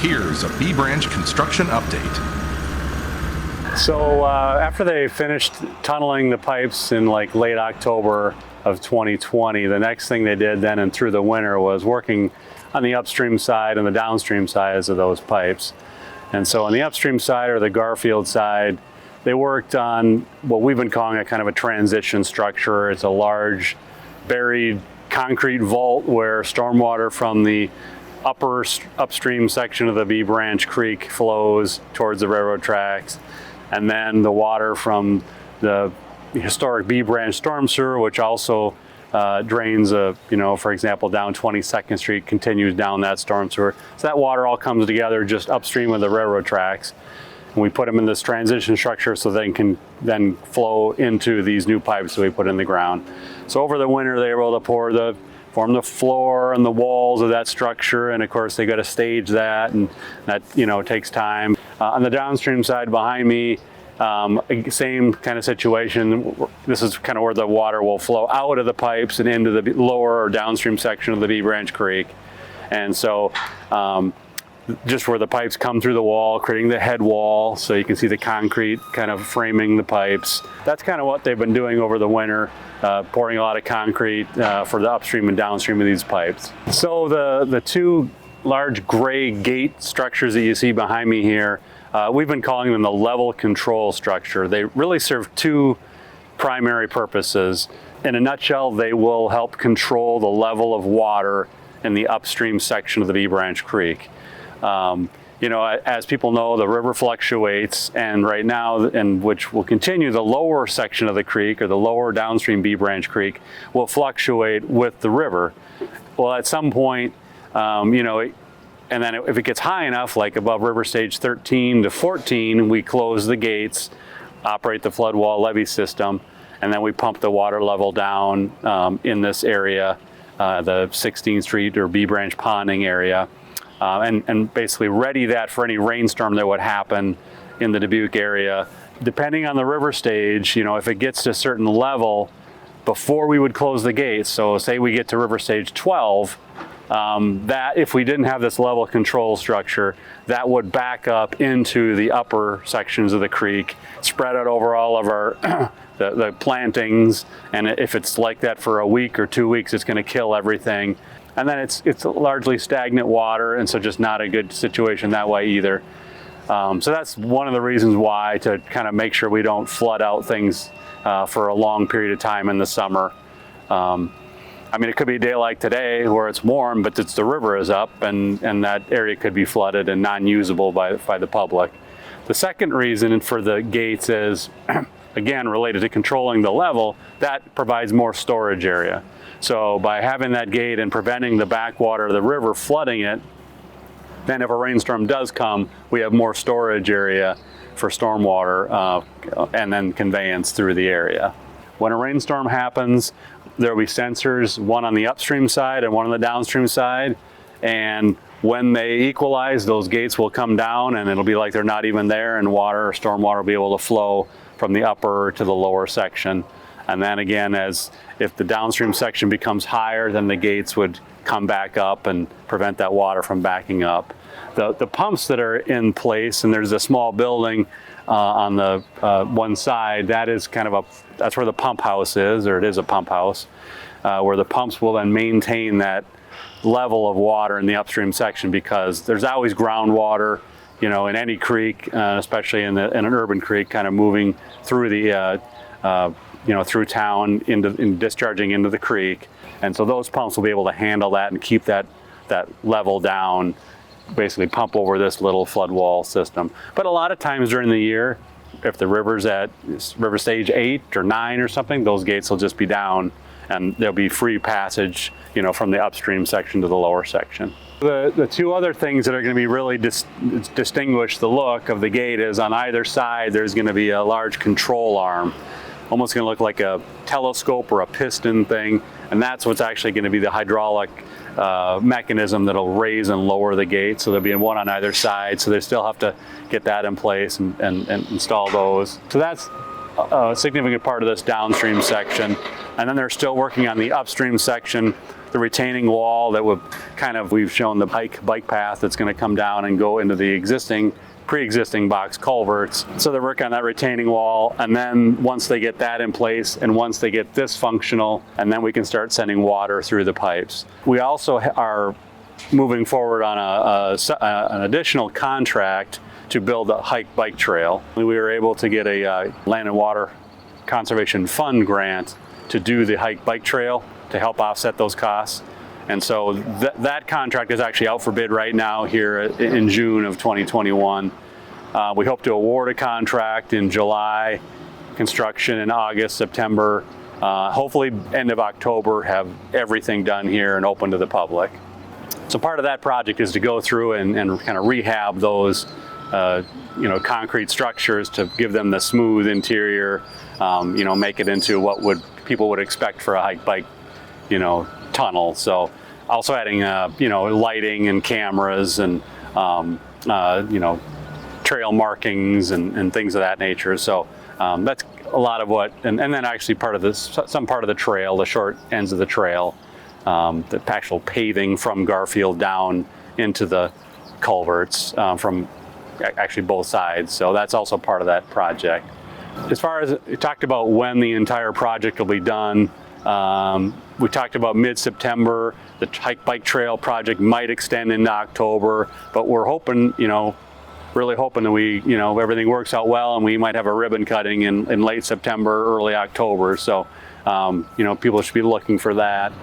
Here's a B Branch construction update. So after they finished tunneling the pipes in like late October of 2020, the next thing they did then and through the winter was working on the upstream side and the downstream sides of those pipes. And so on the upstream side, or the Garfield side, they worked on what we've been calling a kind of a transition structure. It's a large buried concrete vault where stormwater from the upstream section of the B Branch Creek flows towards the railroad tracks, and then the water from the historic B Branch storm sewer, which also drains, for example, down 22nd Street, continues down that storm sewer. So that water all comes together just upstream of the railroad tracks. And we put them in this transition structure so they can then flow into these new pipes that we put in the ground. So over the winter, they were able to form the floor and the walls of that structure, and of course they got to stage that, and that takes time. On the downstream side behind me, same kind of situation. This is kind of where the water will flow out of the pipes and into the lower or downstream section of the B Branch Creek. And so just where the pipes come through the wall, creating the head wall, so you can see the concrete kind of framing the pipes. That's kind of what they've been doing over the winter, pouring a lot of concrete for the upstream and downstream of these pipes. So the two large gray gate structures that you see behind me here, we've been calling them the level control structure. They really serve two primary purposes. In a nutshell, they will help control the level of water in the upstream section of the B Branch Creek. As people know, the river fluctuates, and right now, and which will continue, the lower section of the creek, or the lower downstream B Branch Creek, will fluctuate with the river. Well, at some point, and then if it gets high enough, like above river stage 13 to 14, we close the gates, operate the flood wall levee system, and then we pump the water level down in this area, the 16th Street or B Branch ponding area. And basically ready that for any rainstorm that would happen in the Dubuque area. Depending on the river stage, if it gets to a certain level before we would close the gates, so say we get to river stage 12, that if we didn't have this level control structure, that would back up into the upper sections of the creek, spread out over all of our the plantings, and if it's like that for a week or 2 weeks, it's going to kill everything. And then it's largely stagnant water, and so just not a good situation that way either. So that's one of the reasons why, to kind of make sure we don't flood out things for a long period of time in the summer. It could be a day like today where it's warm, but the river is up, and that area could be flooded and non-usable by the public. The second reason for the gates is, again, related to controlling the level, that provides more storage area. So by having that gate and preventing the backwater of the river flooding it, then if a rainstorm does come, we have more storage area for stormwater and then conveyance through the area. When a rainstorm happens, there will be sensors, one on the upstream side and one on the downstream side. And when they equalize, those gates will come down, and it'll be like they're not even there, and water or stormwater will be able to flow from the upper to the lower section. And then again, if the downstream section becomes higher, then the gates would come back up and prevent that water from backing up. The pumps that are in place, and there's a small building on the one side, that's where the pump house is, or it is a pump house, where the pumps will then maintain that level of water in the upstream section, because there's always groundwater, in any creek, especially in an urban creek, kind of moving through the through town in discharging into the creek. And so those pumps will be able to handle that and keep that level down, basically pump over this little flood wall system. But a lot of times during the year, if the river's at river stage 8 or 9 or something, those gates will just be down, and there'll be free passage, from the upstream section to the lower section. The two other things that are going to be really distinguish the look of the gate is, on either side there's going to be a large control arm, almost going to look like a telescope or a piston thing, and that's what's actually going to be the hydraulic mechanism that'll raise and lower the gate. So there'll be one on either side, so they still have to get that in place and install those. So that's a significant part of this downstream section. And then they're still working on the upstream section the retaining wall that would we've shown the bike path that's going to come down and go into the pre-existing box culverts. So they're working on that retaining wall, and then once they get that in place and once they get this functional, and then we can start sending water through the pipes. We also are moving forward on an additional contract to build a hike bike trail. We were able to get a Land and Water Conservation Fund grant to do the hike bike trail to help offset those costs. And so that contract is actually out for bid right now here in June of 2021. We hope to award a contract in July, construction in August, September, hopefully end of October, have everything done here and open to the public. So part of that project is to go through and kind of rehab those concrete structures to give them the smooth interior, make it into what people would expect for a hike bike tunnel. So also adding lighting and cameras and trail markings and things of that nature. So that's a lot of what, and then actually some part of the trail, the short ends of the trail, the actual paving from Garfield down into the culverts from actually both sides. So that's also part of that project. As far as we talked about when the entire project will be done, we talked about mid-September. The hike bike trail project might extend into October, but we're hoping, really hoping that everything works out well, and we might have a ribbon cutting in late September, early October. So, people should be looking for that.